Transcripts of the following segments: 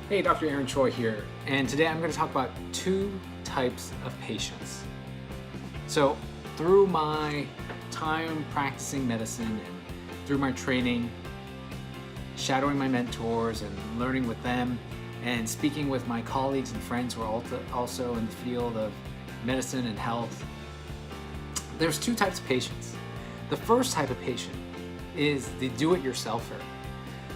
Hey, Dr. Aaron Choi here, and today I'm going to talk about two types of patients. So, through my time practicing medicine and through my training, shadowing my mentors and learning with them, and speaking with my colleagues and friends who are also in the field of medicine and health, there's two types of patients. The first type of patient is the do-it-yourselfer.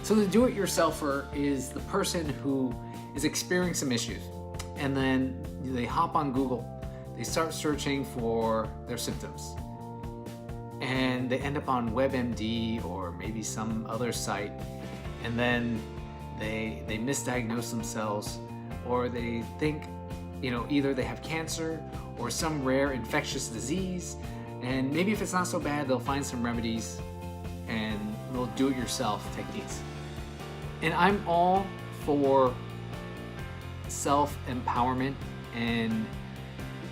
So the do-it-yourselfer is the person who is experiencing some issues, and then they hop on Google, they start searching for their symptoms, and they end up on WebMD or maybe some other site, and then they misdiagnose themselves, or they think, either they have cancer or some rare infectious disease, and maybe if it's not so bad, they'll find some remedies and they'll do-it-yourself techniques. And I'm all for self-empowerment and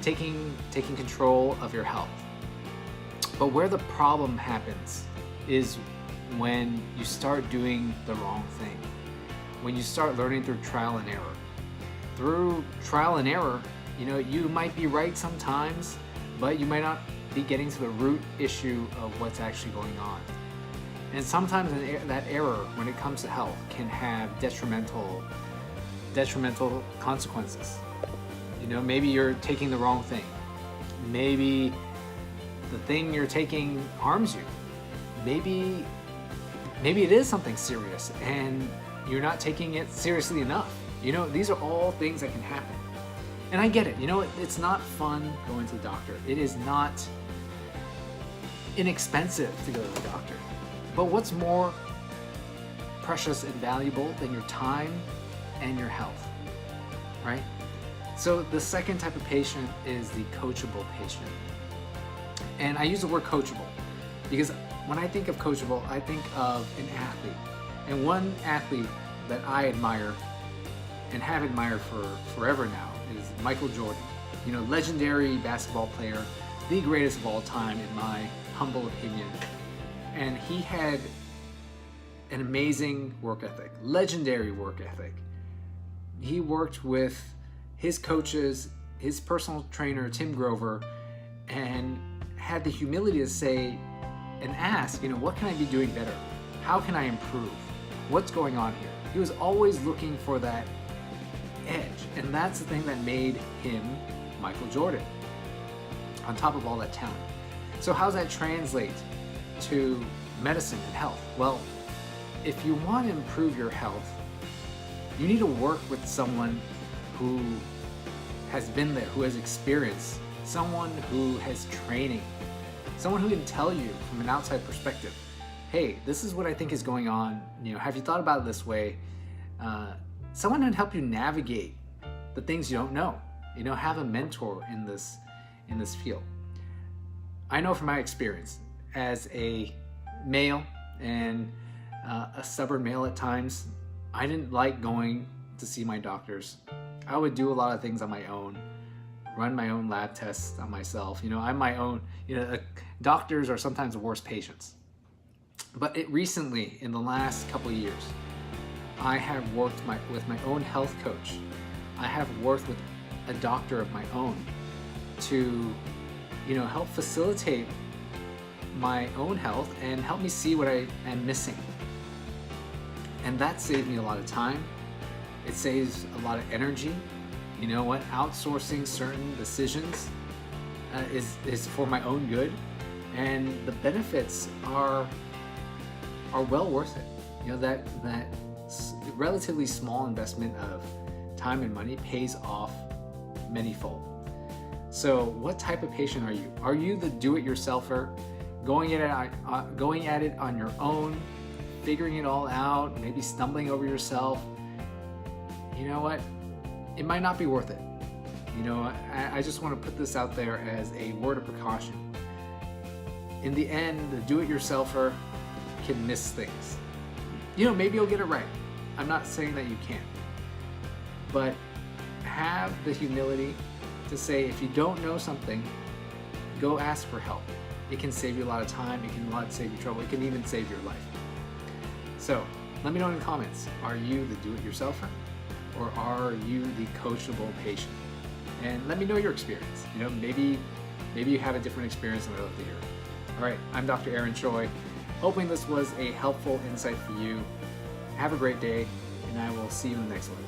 taking control of your health. But where the problem happens is when you start doing the wrong thing. When you start learning through trial and error. Through trial and error, you might be right sometimes, but you might not be getting to the root issue of what's actually going on. And sometimes that error, when it comes to health, can have detrimental consequences. Maybe you're taking the wrong thing. Maybe the thing you're taking harms you. Maybe it is something serious and you're not taking it seriously enough. These are all things that can happen. And I get it. It's not fun going to the doctor. It is not inexpensive to go to the doctor. But what's more precious and valuable than your time and your health, right? So the second type of patient is the coachable patient. And I use the word coachable because when I think of coachable, I think of an athlete. And one athlete that I admire and have admired for forever now is Michael Jordan. Legendary basketball player, the greatest of all time in my humble opinion. And he had an amazing work ethic, legendary work ethic. He worked with his coaches, his personal trainer, Tim Grover, and had the humility to say and ask, what can I be doing better? How can I improve? What's going on here? He was always looking for that edge, and that's the thing that made him Michael Jordan, on top of all that talent. So how does that translate to medicine and health? Well, if you want to improve your health, you need to work with someone who has been there, who has experience, someone who has training, someone who can tell you from an outside perspective, hey, this is what I think is going on. Have you thought about it this way? Someone can help you navigate the things you don't know. Have a mentor in this field. I know from my experience as a male and a stubborn male at times, I didn't like going to see my doctors. I would do a lot of things on my own, run my own lab tests on myself. I'm my own, doctors are sometimes the worst patients. But recently, in the last couple of years, I have worked with my own health coach. I have worked with a doctor of my own to, help facilitate my own health and help me see what I am missing. And that saved me a lot of time. It saves a lot of energy. Outsourcing certain decisions is for my own good, and the benefits are well worth it. That relatively small investment of time and money pays off manyfold. So what type of patient are you? Are you the do-it-yourselfer, going at it on your own, figuring it all out, maybe stumbling over yourself? You know what? It might not be worth it. I just want to put this out there as a word of precaution. In the end, the do-it-yourselfer can miss things. Maybe you'll get it right. I'm not saying that you can't. But have the humility to say, if you don't know something, go ask for help. It can save you a lot of time, it can save you trouble, it can even save your life. So let me know in the comments, are you the do-it-yourselfer or are you the coachable patient? And let me know your experience. Maybe you have a different experience and I'd love to hear it. All right, I'm Dr. Aaron Choi. Hoping this was a helpful insight for you. Have a great day, and I will see you in the next one.